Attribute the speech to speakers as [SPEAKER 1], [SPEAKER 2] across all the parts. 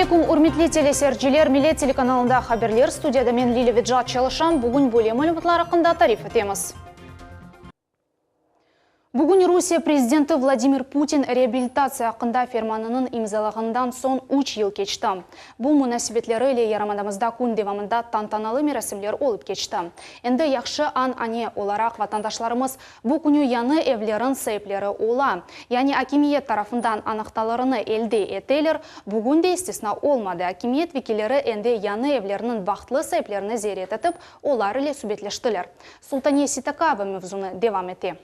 [SPEAKER 1] алейкум, урмитлі телесерджілер, Милет телеканалында хаберлер, студияда мен Лили Виджат Чалышам. Бүгін бөлем мәліметтер ақында тариф етеміз. Бүгін Русия президенті Владимир Путин реабилитация ақында ферманының имзалағандан сон 3 ел кечті. Бұл мұнасибетлері еле ярамадамызда күн девамында тантаналы мерасимлер олып кечті. Енді яқшы ане оларақ ватандашларымыз бұл күні яны евлерін сейплері ола. Яны акимиет тарафындан анықталарыны елде етелер, бүгін де істесна олмады. Акимиет векелері енді яны евлерінің бақтылы сейплеріні зерет етіп, олар еле сүбетлештілер. Султане Ситакава мевзуны девам ете.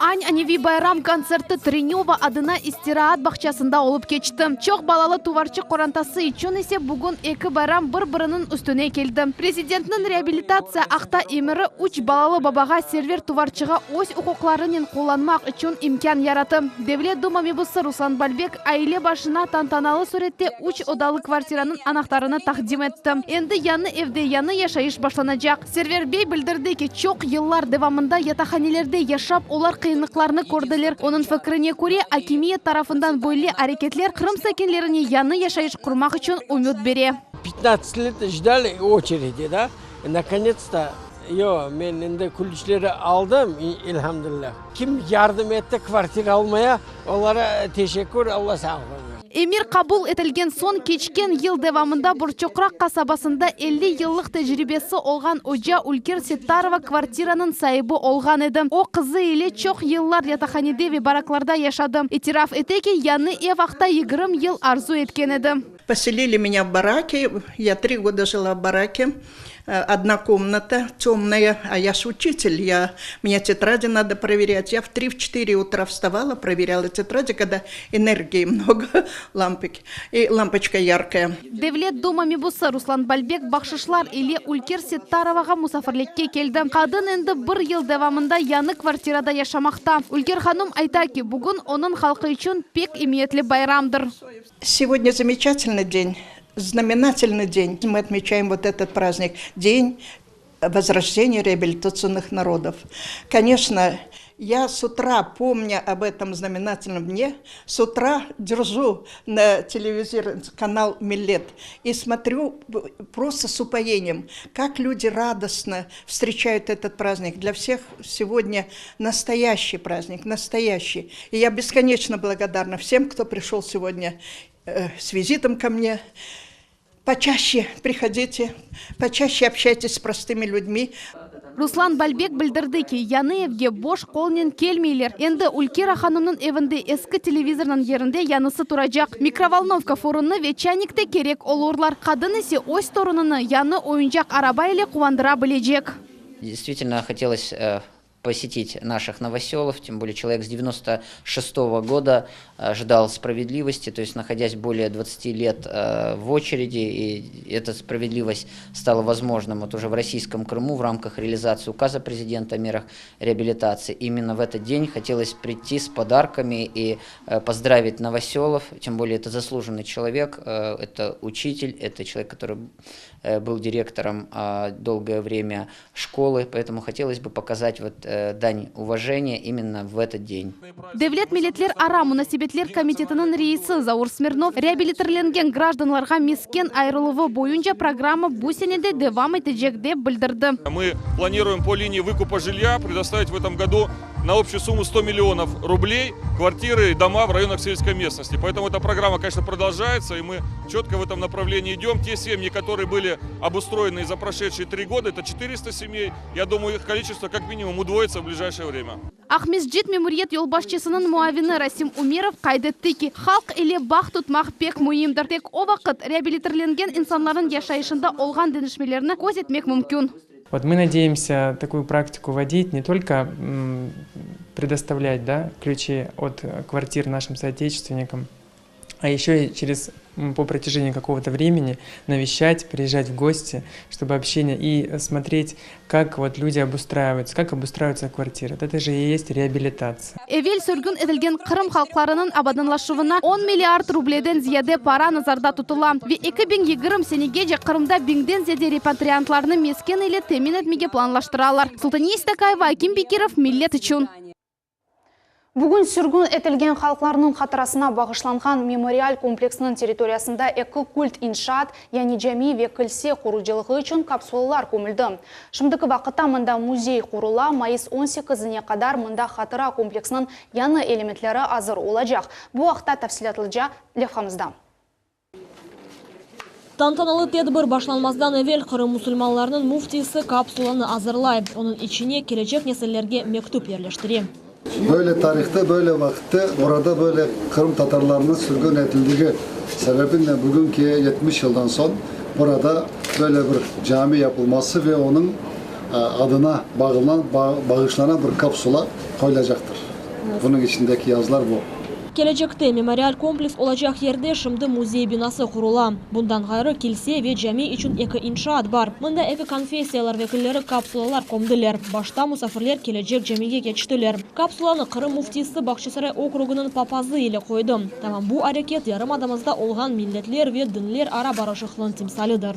[SPEAKER 2] Аневи байрам концерты Тренева адына истираат бақчасында олып кечті. Чоқ балалы туварчы қорантасы ичон есе бүгін екі байрам бір-бірінің үстіне келді. Президентінің реабилитация ақта емірі 3 балалы бабаға сервер туварчыға өз ұқуқларының қоланмақ ичон имкан яраты. Девлет Дума мебусы Руслан Бальбек айле башына тантаналы суретте 3 одалы квартираның анақтарыны тақдим етті. Енді яны евде яны яшайыш башланacak. Сервер бей білдірді ки чоқ йыллар девамында ятаханелерде яшап олар қиынлықларны көрділер. Оның фікіріне көре, акимиет тарафындан бойлы әрекетлер Крым сәкенлеріне яны яшайыш құрмақ үшін үміт бере.
[SPEAKER 3] 15 лет ждали очереди, да? И наконец-то, мен енді күлішлері алдым, илхамдуллах. Кім ярдым етті квартира алмая, олара тешеккөр, Алла сағын.
[SPEAKER 2] Эмир қабыл етілген сон кечкен ел девамында Бурчоқрақ қасабасында 50 йыллық тәжірибесі олған Ожа Улкер Сеттарова квартираның сайыбы олған еді. О қызы еле чоқ йыллар ятаханеде баракларда яшады. Этираф етеке яны евақта 20 ел арзу еткен еді.
[SPEAKER 4] Поселили меня в бараке, я 3 года жила в бараке. Одна комната темная, а я ж учитель, мне тетради надо проверять. Я в 3-4 утра вставала, проверяла тетради, когда энергии много, и лампочка яркая.
[SPEAKER 2] Девлет Дума мебусы Руслан Бальбек бақшышлар или Улкер Сеттароваға мусафирлікке келді. Қадын енді 1 ел девамында яны квартирада яшамақта. Улкер ханым айта ки, бүгін оның халқы үшін пек иметлі байрамдыр.
[SPEAKER 4] Сегодня замечательный день. Знаменательный день. Мы отмечаем вот этот праздник. День возрождения реабилитационных народов. Конечно, я с утра, помня об этом знаменательном дне, с утра держу на телевизоре канал Милет и смотрю просто с упоением, как люди радостно встречают этот праздник. Для всех сегодня настоящий праздник, настоящий. И я бесконечно благодарна всем, кто пришел сегодня с визитом ко мне. Почаще приходите, почаще общайтесь с простыми людьми.
[SPEAKER 2] Руслан Бальбек білдірді ки, яны евге бош қолнен келмейлер. Енді Улкера ханымның евінде ескі телевизорның ерінде янысы тұрacak. Микроволновка форынны вечаникте керек олурлар. Қадын есе ой сторыныны яны ойынжақ араба или қуандыра білежек.
[SPEAKER 5] Действительно хотелось посетить наших новоселов, тем более человек с 96-го года ждал справедливости, то есть находясь более 20 лет в очереди, и эта справедливость стала возможным вот уже в российском Крыму в рамках реализации указа президента о мерах реабилитации. Именно в этот день хотелось прийти с подарками и поздравить новоселов, тем более это заслуженный человек, это учитель, это человек, который был директором долгое время школы, поэтому хотелось бы показать вот дань уважения именно в этот день.
[SPEAKER 2] Девлет Милетлер ара мунасибетлер комитетінің рейсі Заур Смирнов реабилитирленген гражданларға мескен айрылығы бойынша программа бұл сенеде девам етежек деп білдірді.
[SPEAKER 6] Мы планируем по линии выкупа жилья предоставить в этом году на общую сумму 100 миллионов рублей квартиры и дома в районах сельской местности. Поэтому эта программа, конечно, продолжается, и мы четко в этом направлении идем. Те семьи, которые были обустроены за прошедшие 3 года, это 400 семей. Я думаю, их количество как минимум удвоится в ближайшее время.
[SPEAKER 2] Ахмесджит мемуриет елбашчысының муавины Расим Умеров қайдетті ки, халық или бақ тұтмақ пек мұйымдыр. Тек о вақыт реабилитирленген инсанларын яшайышында олған денішмелеріні көзетмек мүмкін.
[SPEAKER 7] Вот мы надеемся такую практику вводить, не только предоставлять ключи от квартир нашим соотечественникам, а еще и по протяжении какого-то времени навещать, приезжать в гости, чтобы общение и смотреть, как вот люди обустраиваются, как обустраиваются квартиры. Это же и есть реабилитация.
[SPEAKER 2] Эвел сүргін edilgen Крым халқларының абаданлашуына 10 миллиард рублейден зияде пара назарда тұтыла. Ve 2020 сенеге же Крымда биңден зияде репатриантларны мескен или темин етмеге планлаштыралар. Султания Истакаева, Аким Бекиров, Милет үшін.
[SPEAKER 1] Бүгін сүргін этілген халықларының қатырасына бағышланған мемориал комплексінің территориясында экі культ иншаат, яни жами векілсе құруджилығы үшін капсулалар көмілді. Шымдықы вақытта мұнда музей құрула, майыс 18-іне қадар мұнда қатыра комплексінің яны элементлері азыр олажақ. Бұл вақытта тәфсилатлыжа левхамызда.
[SPEAKER 8] Тантаналы тедбір башланмаздан evvel Қырым мұсылманларының муфтисі капсуланы азырлай. Onun içine gelecek nesillерге mektup yerleştireyim.
[SPEAKER 9] Böyle tarihte, böyle vakitte orada böyle Kırım Tatarlarının sürgün edildiği sebebiyle bugünkü 70 yıldan son burada böyle bir cami yapılması ve onun adına bağışlanan bir kapsula koyulacaktır. Bunun içindeki yazılar bu.
[SPEAKER 8] Gelecekte memorial kompleks olacak yerde şimdi muzey binası kurulan. Bundan gayrı kilise ve cami için eki inşaat var. Bunda eki konfesiyalar vekilleri kapsulalar komdiler. Başta musafirler gelecek camiye geçtiler. Kapsulanı Kırım muftisi Bakşesaray okrugunun papazı ile koydu. Tamam, bu hareket yarımadamızda olgan milletler ve dinler ara barışıklığın timsalidir.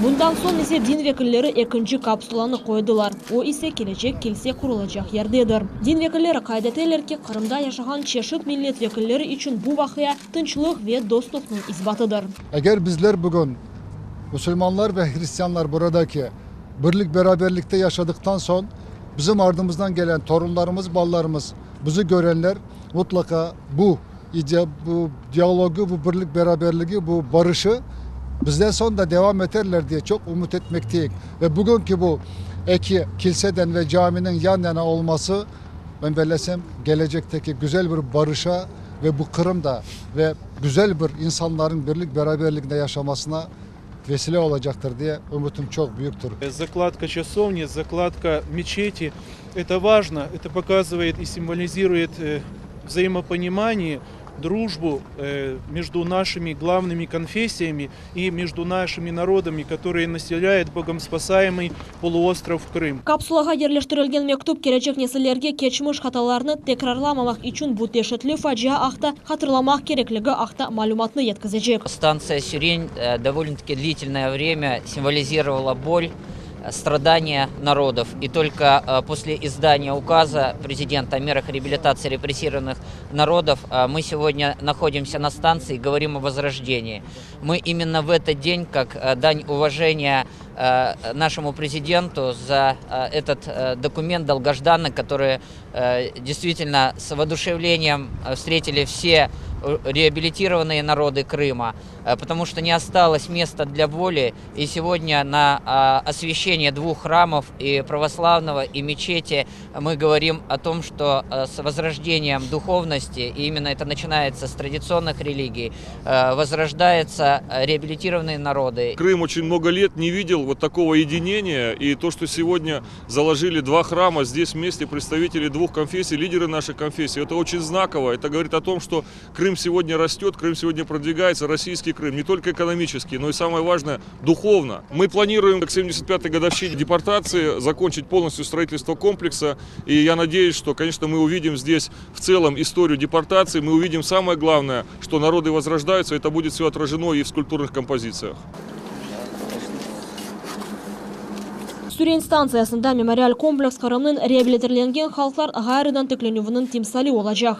[SPEAKER 8] Bundan son ise din vekilleri ikinci kapsulanı koydular. O ise gelecek kilise kurulacak yerdedir. Din vekilleri kaydeteler ki Kırım'da yaşayan çeşit millet vekilleri için bu vakıya tınçlık ve dostluğun isbatıdır.
[SPEAKER 9] Eğer bizler bugün Müslümanlar ve Hristiyanlar buradaki birlik beraberlikte yaşadıktan sonra bizim ardımızdan gelen torunlarımız, ballarımız, bizi görenler mutlaka bu diyalogu, bu birlik beraberliği, bu barışı bizden sonra da devam ederler diye çok umut etmekteyim. Ve bugünkü bu kiliseden ve caminin yan yana olması ben belesem gelecekteki güzel bir barışa ve bu Kırım'da ve güzel bir insanların birlik beraberlikte yaşamasına vesile olacaktır diye umutum çok büyüktür.
[SPEAKER 10] Закладка часовни, закладка мечети – это важно, это показывает и символизирует взаимопонимание, дружбу между нашими главными конфессиями и между нашими народами, которые населяют богомспасаемый полуостров Крым.
[SPEAKER 8] Kapsulaga yerleştirilgen mektup gelecek nesillerge keçmiş hatalarını tekrarlamamak için bu teşettli facia akta hatırlamak gerekligi akta malumatını yetkizecek.
[SPEAKER 5] Станция Сюрень довольно-таки длительное время символизировала боль, страдания народов. И только после издания указа президента о мерах реабилитации репрессированных народов мы сегодня находимся на станции и говорим о возрождении. Мы именно в этот день, как дань уважения нашему президенту за этот документ долгожданный, который действительно с воодушевлением встретили все реабилитированные народы Крыма, потому что не осталось места для боли. И сегодня на освящение двух храмов, и православного, и мечети, мы говорим о том, что с возрождением духовности, и именно это начинается с традиционных религий, возрождаются реабилитированные народы.
[SPEAKER 6] Крым очень много лет не видел вот такого единения, и то, что сегодня заложили два храма, здесь вместе представители двух конфессий, лидеры нашей конфессии, это очень знаково. Это говорит о том, что Крым сегодня растет, Крым сегодня продвигается, российский Крым, не только экономически, но и самое важное, духовно. Мы планируем к 75-й годовщине депортации закончить полностью строительство комплекса, и я надеюсь, что, конечно, мы увидим здесь в целом историю депортации, мы увидим самое главное, что народы возрождаются, это будет все отражено и в скульптурных композициях.
[SPEAKER 8] Сюрень станциясында мемориал комплекс Кырымның реабилитирленген халықтар ғайрыдан текленуінің тимсали олacak.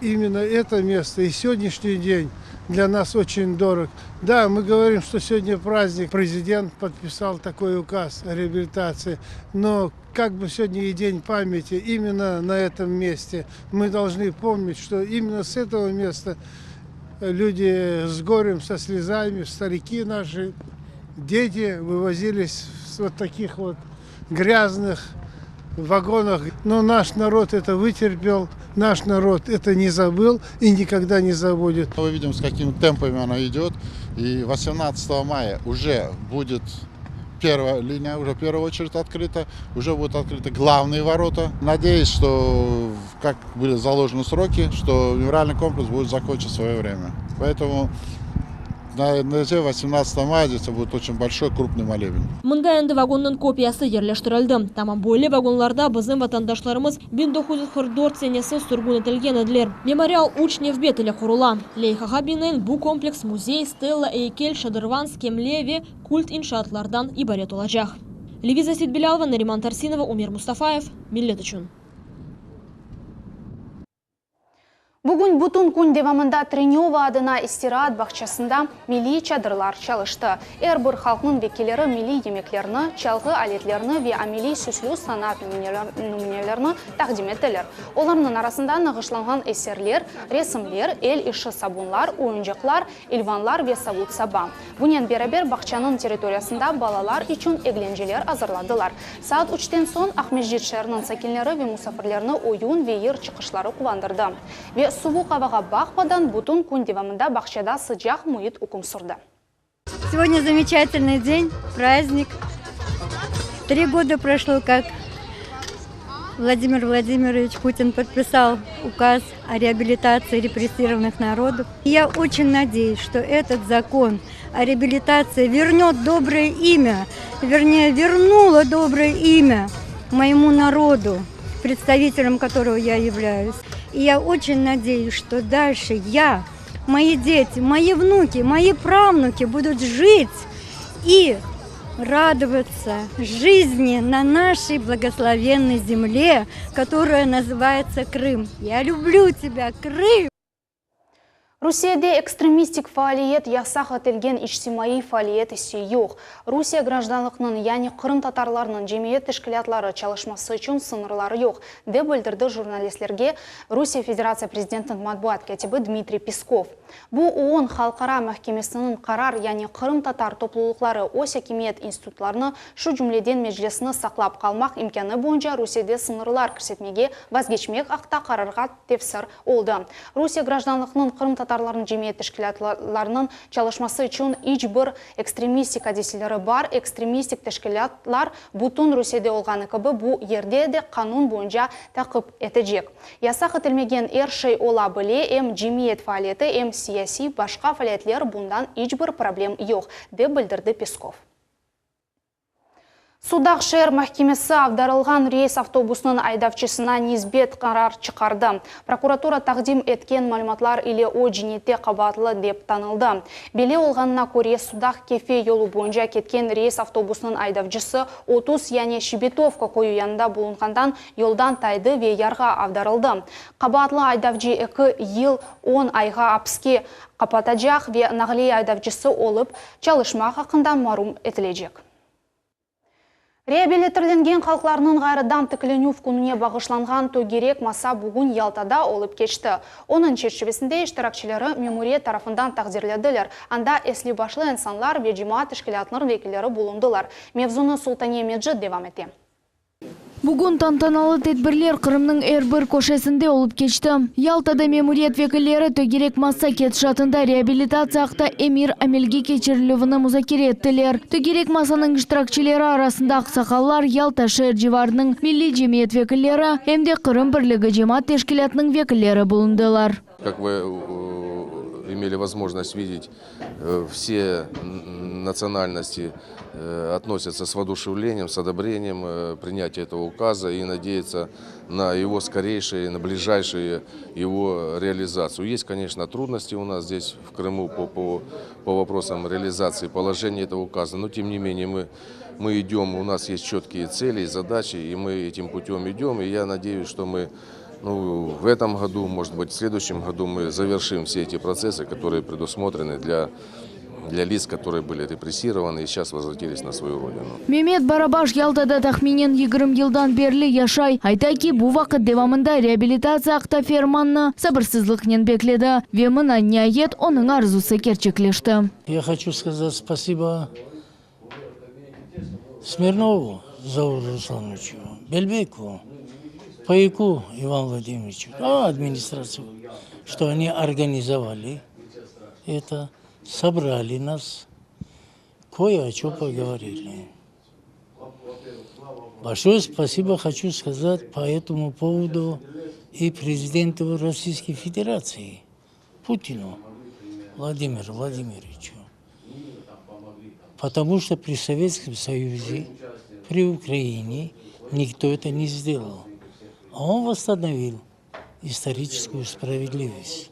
[SPEAKER 11] Именно это место и сегодняшний день для нас очень дорог. Да, мы говорим, что сегодня праздник. Президент подписал такой указ о реабилитации. Но как бы сегодня и день памяти, именно на этом месте мы должны помнить, что именно с этого места люди с горем, со слезами, старики наши, дети вывозились в вот таких вот грязных вагонах. Но наш народ это вытерпел, наш народ это не забыл и никогда не забудет.
[SPEAKER 12] Мы видим, с какими темпами она идет. И 18 мая уже будет первая линия, уже в первую очередь открыта. Уже будут открыты главные ворота. Надеюсь, что, как были заложены сроки, что мемориальный комплекс будет закончен в свое время. Поэтому на 18 мая здесь будет очень большой, крупный молебен.
[SPEAKER 8] Мында енді вагонның копиясы yerleştirildi. Tamam, böyle vagonlarda bizim vatandaşlarımız 1944 senesi sürgün etilgen ediler. Memorial Учневбет ile kurulan. Leyhaha binen bu kompleks muzey, stella, heykel, şadırvan, skemle ve kult inşaatlardan ibaret olacak. Левиза Сидбелялова, Нариман Тарсинова, Умир Мустафаев. Миллет үчүн.
[SPEAKER 1] Бүгін бұтын күн девамында Тренева адына истираат бақчасында милли чадырлар чалышты. Әрбір халқының векелері милли емеклеріні, чалғы алетлеріні ве амилли сүслі санат нуминелеріні тақдим етілер. Оларының арасында нағышланған эсерлер, ресімлер, ел іші сабунлар, ойынжықлар, илванлар ве сабут саба. Бұнен берабер бақчаның территориясында балалар үшін egленжелер азырладылар. Саат 3-тен сон Ахмежит шәрінің сакинлері ве мусафирлеріні ойын ве ер чықышлары кувандырды. Субу қабаға бақпадан бұтын күн девамында бақшада sıcақ мұйыт ұкым сұрды.
[SPEAKER 13] Сегодня замечательный день, праздник. 3 года прошло, как Владимир Владимирович Путин подписал указ о реабилитации репрессированных народов. Я очень надеюсь, что этот закон о реабилитации вернет доброе имя, вернее, вернуло доброе имя моему народу, представителем которого я являюсь. И я очень надеюсь, что дальше я, мои дети, мои внуки, мои правнуки будут жить и радоваться жизни на нашей благословенной земле, которая называется Крым. Я люблю тебя, Крым!
[SPEAKER 1] Русияде экстремистик фаалиет ясақ етілген ичтимаи фаалиет есе жоқ. Русия гражданлықның, яғни Қырым татарларының жемиет тешкілатлары чалышмасы үшін сынырлары жоқ, деп білдірді журналистлерге Русия Федерация президентінің матбуат катибы Дмитрий Песков. Бұл ООН халқара мәхкемесінің қарар, яғни Қырым татар топлулықлары ось хакимиет институтларыны шу жүмледен межлесіні сақлап қалмақ имканы бойынша Русияде сынырлар кірсетмеге вазгечмек ақта қарарға тефсір олды. Русия гражданлықның Қырым татарларының жемиет тешкілатларының чалышмасы үшін ичбір экстремистик адесілері бар. Экстремистик тешкілатлар бұтын Русияде олғаны кібі бұл ерде де қанун бойынша тақып етежек. Ясақ етілмеген ершей ола біле, әм жемиет фаалеті, әм сияси башқа фаалетлер бұндан ичбір проблем жоқ, деп білдірді Песков. Судақ шер мәхкемесі авдарылған рейс автобусының айдавчысына низбет қарар чықарды. Прокуратура тақдим еткен мәліматлар или о жинете қабатлы деп танылды. Беле олғанына көре судақ кефе yolu бойынша кеткен рейс автобусының айдавчысы 30, яғни Шибетовка қою янында болынғандан yolдан тайды ве ярға авдарылды. Қабатлы айдавчы 2 ел 10 айға апске қапатажақ ве нағли айдавчысы олып, чалышмақ хақында марум етілежек. Реабилитирленген халқларының ғайрыдан тікілену күніне бағышланған төгерек маса бүгін Ялтада олып кечті. Оның черчевесінде іштиракчылары мемория тарафындан тақдирледілер. Анда эсли башлы инсанлар ве жимаат тешкилатларының векілері болундылар. Мевзуны Султания Меджи девам ете.
[SPEAKER 2] Бүгін тантаналы тедбірлер Қырымның әрбір көшесінде олып кечті. Ялтада мемориет векілері төгерек маса кетшатында реабилитация ақта эмир амелге кечірілівіні музакире еттілер. Төгерек масаның іштиракчылары арасында ақсақаллар Ялта шер живарының милли жемиет векілері, әмде Қырым бірлігі жемат тешкілятының векілері болундылар.
[SPEAKER 14] Как вы имели возможность видеть, все национальности относятся с воодушевлением, с одобрением принятия этого указа и надеются на его скорейшее, на ближайшую его реализацию. Есть, конечно, трудности у нас здесь в Крыму по вопросам реализации положения этого указа, но тем не менее мы идем, у нас есть четкие цели и задачи, и мы этим путем идем, и я надеюсь, что мы в этом году, может быть, в следующем году мы завершим все эти процессы, которые предусмотрены для лиц, которые были репрессированы и сейчас возвратились на свою родину.
[SPEAKER 2] Мемет Барабаш Ялтада тахминен 20 жылдан берлі яшай. Айта ки, бұл вақыт девамында реабилитация ақта ферманны сабырсызлықнен бекледі. Вемін анняет оның арзусы керчеклешті.
[SPEAKER 15] Я хочу сказать спасибо Смирнову Зауру Руслановичу, Бельбеку, Паяку Ивану Владимировичу, администрацию, что они организовали это, собрали нас, кое о чем поговорили. Большое спасибо хочу сказать по этому поводу и президенту Российской Федерации, Путину Владимиру Владимировичу. Потому что при Советском Союзе, при Украине никто это не сделал. А он восстановил историческую справедливость.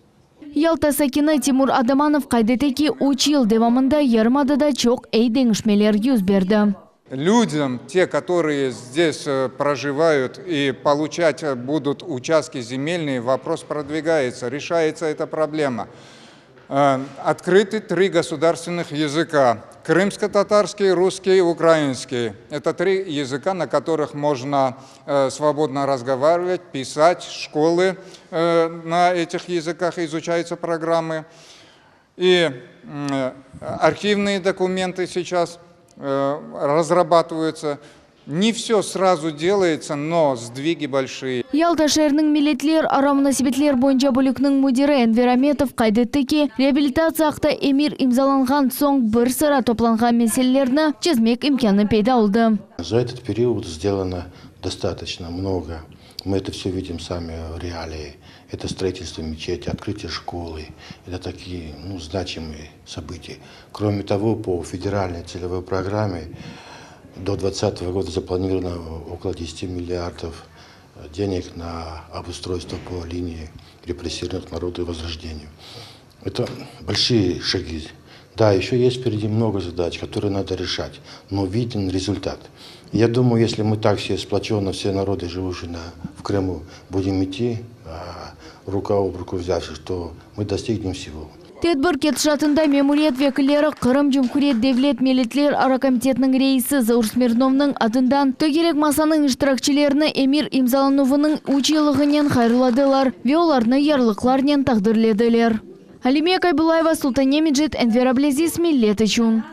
[SPEAKER 2] Ялта сакины Тимур Адаманов қайдетеки 3 ел девамында ярмадада чоқ әйдеңішмелер юз берді.
[SPEAKER 16] Людям, те, которые здесь проживают и получать будут участки земельные, вопрос продвигается, решается эта проблема. Открыты 3 государственных языка. Крымско-татарский, русский, украинский. Это 3 языка, на которых можно свободно разговаривать, писать. Школы на этих языках изучаются программы. И архивные документы сейчас разрабатываются. Не все сразу делается, но сдвиги большие.
[SPEAKER 2] Ялта шәрінің милетлер арамнасибетлер бойынша бүлікнің мудирі Энвер Аметов қайдетті ки, реабилитация ақта эмир имзаланған соң бір сыра топланған меселелерні чезмек имканы пейда олды.
[SPEAKER 17] За этот период сделано достаточно много. Мы это все видим сами в реалии. Это строительство мечети, открытие школы. Это такие значимые события. Кроме того, по федеральной целевой программе до 2020 года запланировано около 10 миллиардов денег на обустройство по линии репрессированных народов и возрождению. Это большие шаги. Да, еще есть впереди много задач, которые надо решать, но виден результат. Я думаю, если мы так все сплоченно, все народы, живущие в Крыму, будем идти рука об руку взявшись, то мы достигнем всего.
[SPEAKER 2] Тедбір кетшатында мемуриет векілері Қырым Жүмкурет Девлет Мелетлер Аракомитетінің рейсі Заур Смирновның адындан төгерек масаның іштіракчілеріні эмир имзалануының училығынен хайрладылар, веоларны ярлықларнен тағдырледілер. Алимия Кайбулаева, Султан Немеджет, Энвер Аблезис, Миллет Ичун.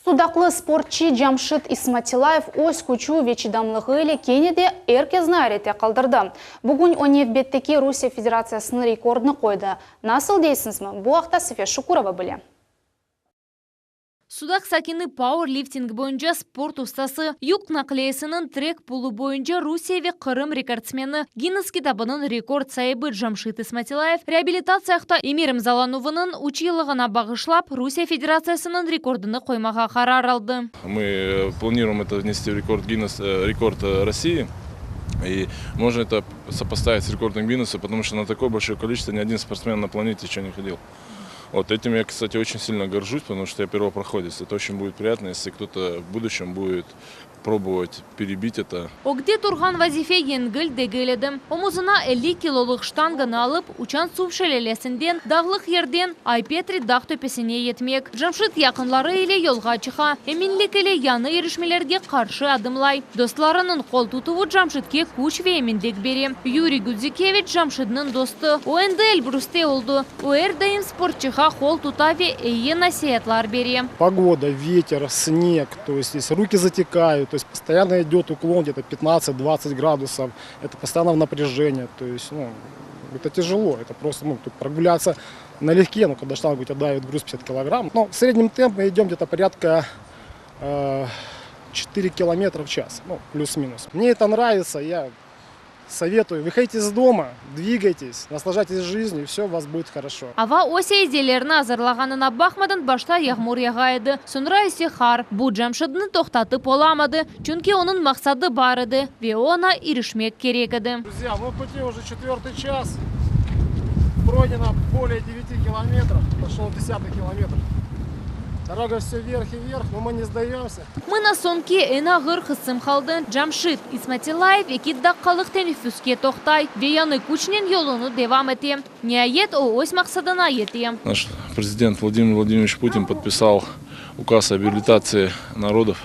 [SPEAKER 1] Судақлы спортчы Жамшит Исматилаев өз күчу вечидамлығы елі кенеде әркезна әрете қалдырды. Бүгін Оневбеттеке Русия Федерациясының рекордны қойды. Насыл дейсіңіз ме? Бұл ақта София Шукурова біле.
[SPEAKER 2] Судақ Сакины пауэрлифтинг бойынша спорт ұстасы юк наклеесінің трек пулы бойынша Русия ве Қырым рекордсмені Гиннес китабының рекорд сайыбы Жамшит Исматилаев реабилитацияқта эмир имзалануының училығына бағышлап Русия Федерациясының рекордыны қоймаға қарар алды.
[SPEAKER 6] Мы планируем это внести в рекорд Гиннес, рекорд России. И можно это сопоставить с рекордом Гиннеса, потому что на такое большое количество ни один спортсмен на планете еще не ходил. Вот этим я, кстати, очень сильно горжусь, потому что я первопроходец. Это очень будет приятно, если кто-то в будущем будет пробовать перебить это.
[SPEAKER 2] Огде турган вазифе енгіл дегеледім. Омузына 50 килолық штанганы алып, учан сув шелелесінден, дағлық ерден Айпетри дақ төпесіне етмек. Жамшит яқынлары еле елға чыға. Емінлік еле яны ерішмелерге қаршы адымлай. Достларының қол тұтуы Жамшитке күш ве еміндек берем. Юрий Гудзикевич Жамшитның досты. ОНД Эльбрусте олды. Уэрдайым спортчыға қол тұтаве әйе насиятлар берем.
[SPEAKER 18] Погода, ветер, снег, то есть здесь руки затекают. То есть постоянно идет уклон где-то 15-20 градусов, это постоянно в напряжении, то есть это тяжело, это просто тут прогуляться налегке, когда штанга у тебя давит груз 50 килограмм. Но в среднем темпе идем где-то порядка 4 километра в час, плюс-минус. Мне это нравится, я советую, выходите из дома, двигайтесь, наслаждайтесь жизнью, и все у вас будет хорошо.
[SPEAKER 2] Ава ося идеялерін азырлағанына бақмадан башта яғмур яғайды. Сонра есе хар, бұл Жамшитны тоқтатып оламады, чүнки оның мақсады бар еді, ве она ирешмек керек еді.
[SPEAKER 18] Друзья, мы в пути уже 4-й час, пройдено более 9 километров, пошел 10-й километр. Дорога все вверх и вверх, но мы не сдаемся.
[SPEAKER 2] Мы на сонке эна ғыр қысым қалды. Жамшит Исматилаев екі даққалық тенефюске тоқтай. Веяны күчнен yolunu devam etем. Nihayet o ось мақсадына етем.
[SPEAKER 6] Наш президент Владимир Владимирович Путин подписал указ о реабилитации народов.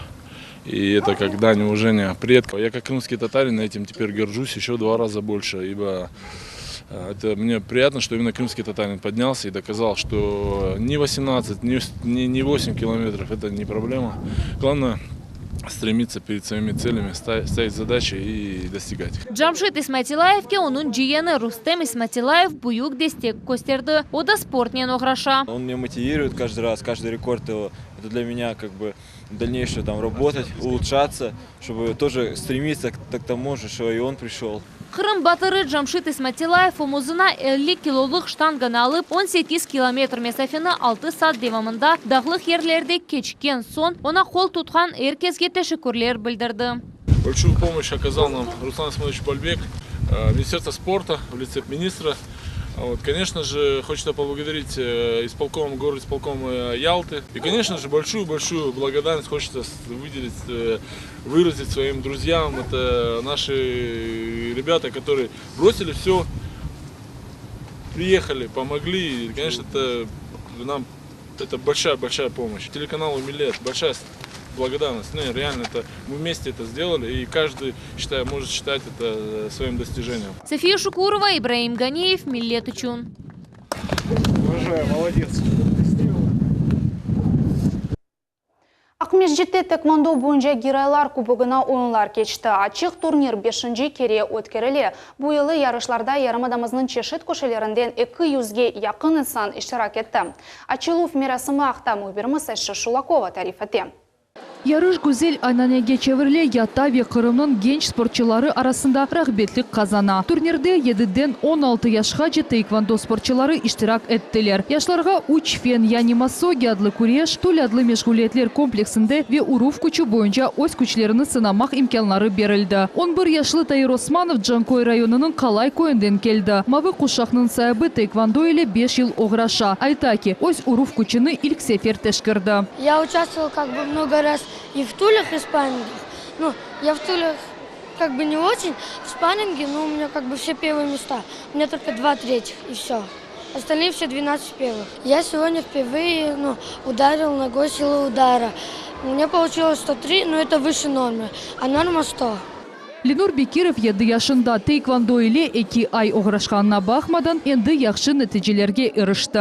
[SPEAKER 6] И это как дань уважения предков. Я как крымский татарин этим теперь горжусь еще 2 раза больше, ибо это мне приятно, что именно крымский татарин поднялся и доказал, что ни 18, ни 8 километров это не проблема. Главное стремиться перед своими целями, ставить задачи и достигать их.
[SPEAKER 2] Жамшит Исматилаевке onun жиені Рустем Исматилаев буюк дестек көстерді. Ода спортнен оғраша.
[SPEAKER 19] Он меня мотивирует каждый раз, каждый рекорд его. Это для меня как бы дальнейшее работать, улучшаться, чтобы тоже стремиться к тому же, что и он пришел.
[SPEAKER 2] Қырым батыры Жамшит Исматилаев омузына 50 килолық штанганы алып, 18 километр месафені 6 саат девамында дағлық ерлерде кечкен сон, она қол тұтқан әркезге тәшікірлер білдірді.
[SPEAKER 6] Большую помощь оказал нам Руслан Исмаилович Бальбек, Министерство спорта в лице министра
[SPEAKER 20] Вот, конечно же, хочется поблагодарить исполком, горисполком Ялты. И, конечно же, большую-большую благодарность хочется выразить своим друзьям. Это наши ребята, которые бросили все, приехали, помогли. И, конечно, это большая помощь. Телеканалу «Милет» большая благодарность. Реально, мы вместе это сделали, и каждый, может считать это своим достижением.
[SPEAKER 8] София Шукурова, Ибраим Ганеев, Миллет Учун.
[SPEAKER 11] Уважаю, молодец.
[SPEAKER 1] Акмешжетте тэквондо боюнча гирайлар кубогына оюнлар кечти. Ачык турнир 5-нче кере өткөрүлө. Бу жылы ярышларда ярымадамыздын чешет көшелеринен 200ге якын инсан иштирак этти. Ачылуу мерасымы акта мухбирimiz Айша Шулакова тариф этти.
[SPEAKER 2] Yarış güzel aynanege çevirle Yatta ve Kırım'ın genç sporçuları arasında rağbetlik kazana. Turnirde 7'den 16 yaşgacha taekwondo sporçuları iştirak ettiler. Yaşlarga 3 fen yani masogi adlı kureş, tul adlı meşguliyetler kompleksinde ve uruf gücü boyunca öz güçlerini sınamak imkanları berildi. 11 yaşlı Tayir Osmanov Cankoy rayonunun Kalay koyundan keldi. Mavi kuşakның sahibi taekwondo ile 5 yıl uğraşa. Ayta ki, öz uruf gücünü ilk sefer teşkirdi.
[SPEAKER 21] Я участвовал много раз и в тулях, и в спаррингах. Ну, я в тулях не очень, в спарринге, но у меня все первые места. У меня только 2 третьих и все. Остальные все 12 первых. Я сегодня впервые ударил ногой силу удара. У меня получилось 103, но это выше нормы, а норма 100.
[SPEAKER 2] Ленур Бекиров 7 yaşında taekwondo ile 2 ay uğraşkanına bakmadan endi yaxşı neticelerge erişti.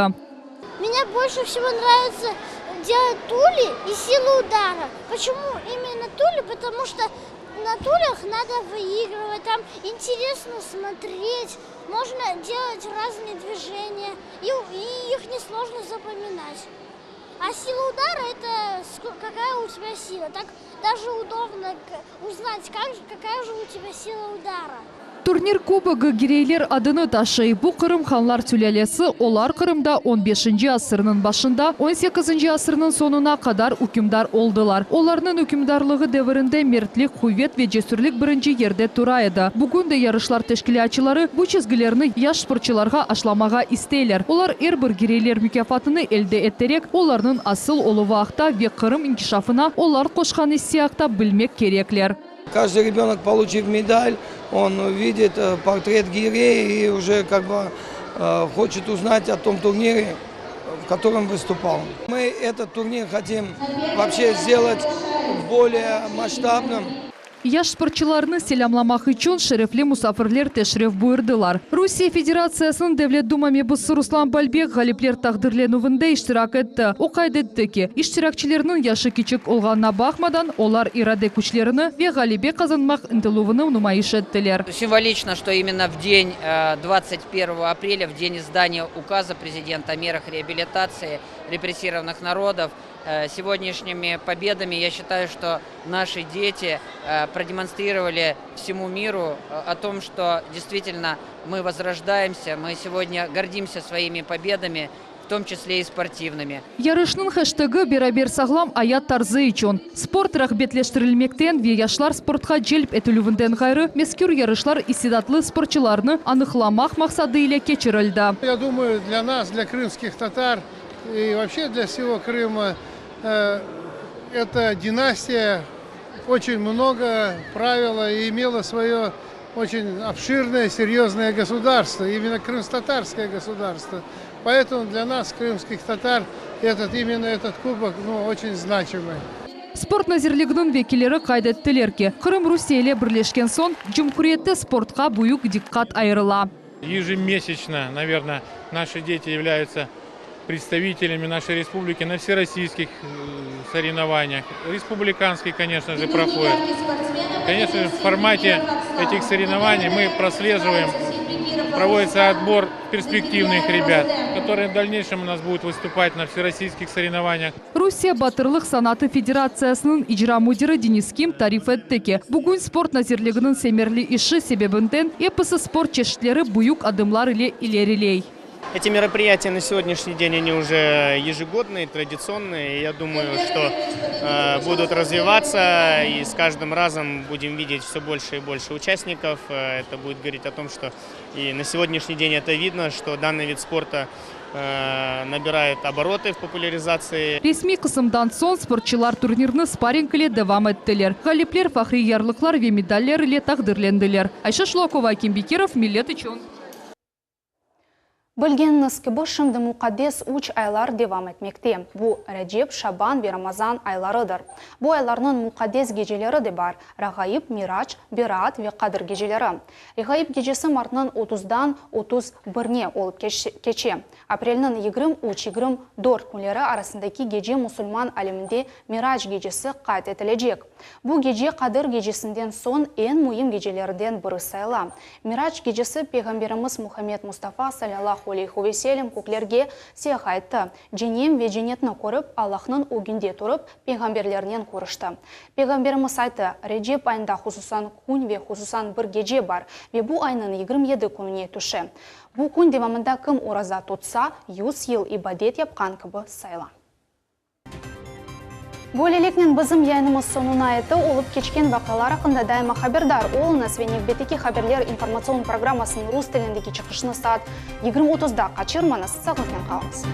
[SPEAKER 21] Меня больше всего нравится делать тули и силу удара. Почему именно тули? Потому что на тулях надо выигрывать, там интересно смотреть, можно делать разные движения, и их несложно запоминать. А сила удара – это какая у тебя сила. Так даже удобно узнать, какая же у тебя сила удара.
[SPEAKER 2] Турнир кубогы гирейлер adını taşıyı. Bu Kırım Hanlar Sülalesi, olar Kırım'da 15. asırının başında 18. asırının sonuna kadar hükümdar oldular. Onların hükümdarlığı devrinde mertlik, kuvvet ve cesurluk birinci yerde duraydı. Bugün de yarışlar teşkilatçıları bu çizgilerini yaş sporçularga aşlamağa isteyler. Onlar her bir gireyler mükafatını elde ettirerek onların asıl olu vaqta ve Kırım inkişafına onlar koşkan hissiyakta bilmek gerekler.
[SPEAKER 22] Каждый ребенок, получив медаль, он видит портрет гирея и уже хочет узнать о том турнире, в котором выступал. Мы этот турнир хотим вообще сделать более масштабным.
[SPEAKER 2] Yaş sporçularını selamlamak için şerefli musafirler teşrif buyurdular. Rusya Federasyası'nın Devlet Duma mebussi Ruslan Balbek galipler takdirlenuvinde iştirak etti. O kaydetti ki, iştirakçilerinin yaşı küçük olğanına bakmadan, onlar irade güçlerini ve galibe kazanmak intiluvunu numayiş ettiler.
[SPEAKER 5] Символично, что именно в день 21 апреля, в день издания указа президента о мерах реабилитации репрессированных народов, сегодняшними победами, я считаю, что наши дети продемонстрировали всему миру о том, что действительно мы возрождаемся, мы сегодня гордимся своими победами, в том числе и спортивными.
[SPEAKER 2] Yarışның хэштегі beraber sağlam hayat tarzı için. Sport rağbetleştirilmekten ve yaşlar sportga celp etülüvünden gayrı mezkür yarışlar istidatlı sporçularını anıklamak maksadı ile geçirildi.
[SPEAKER 11] Я думаю, для нас, для крымских татар и вообще для всего Крыма, эта династия очень много правила и имела свое очень обширное, серьезное государство, именно крымско-татарское государство. Поэтому для нас, крымских татар, именно этот кубок очень значимый.
[SPEAKER 2] Sport nazirliginin vekilleri kaydettiler ki, Kırım Rusya ile birleşken son, Cumhuriyette sportga büyük dikkat ayrıla.
[SPEAKER 10] Ежемесячно, наверное, наши дети являются представителями нашей республики на всероссийских соревнованиях. Республиканские, конечно же, проходят. Конечно же, в формате этих соревнований мы прослеживаем, проводится отбор перспективных ребят, которые в дальнейшем у нас будут выступать на всероссийских соревнованиях.
[SPEAKER 2] Rusya Batırlıq Sanatı Federasyası'nın icra müdürü Deniz Kim tarif etti ki, bugün sport nazirliginin semerli işi sebebinden episi spor çeşitleri büyük adımlar ile ileriley.
[SPEAKER 3] Эти мероприятия на сегодняшний день, они уже ежегодные, традиционные. Я думаю, что будут развиваться, и с каждым разом будем видеть все больше и больше участников. Это будет говорить о том, что и на сегодняшний день это видно, что данный вид спорта набирает обороты в популяризации.
[SPEAKER 4] Resmi kısımdan son sportçılar turnirini sparring ile devam ettiler. Galipler fahri yarlıklar ve medaller ile takdirlendiler. Ayşe Şlokova, Akim Bekirov, Millet için.
[SPEAKER 1] Білгеніңіз кебі шымды мұқаддес үш айлар девам етмекте. Бұл Рәджеп, Шабан ve Рамазан айларыдыр. Бұл айларның мұқаддес гежелері де бар. Рағайып, Мирач, Берат ve Қадыр гежелері. Рағайып гежесі мартның 30-дан 31-не олып кече. Апрелінің 23-24 күнлері арасындаки геже мұсылман әлемінде Мирач гежесі қайт етілежек. Бұл геже Қадыр гежесінден сон ең мұйым гежелерден бірі сайла. Мирач гежесі Пейғамберіміз Мұхаммед Мустафа саллаллаху алейхи ва саллям көклерге сех айтты. Женем ве женетні көріп, Аллахның өгінде тұрып, пейғамберлерінен көрішті. Пейғамберіміз айтты, Реджеп айында хусусан күн ве хусусан бір геже бар, ве бұл айның 27 күніне түші. Бұл күн девамында кім ораза тұтса, 100 ел ибадет япқан кібі сайла. Бөлелекнен бізім яйнымыз сонуна еті олып кечкен вақалар ақында дайма хабердар. Олына свенек бетеки хаберлер информацион программасының рус тіліндегі чықышыны саат 20:30-да қачырманыз сағынтен қалыңыз.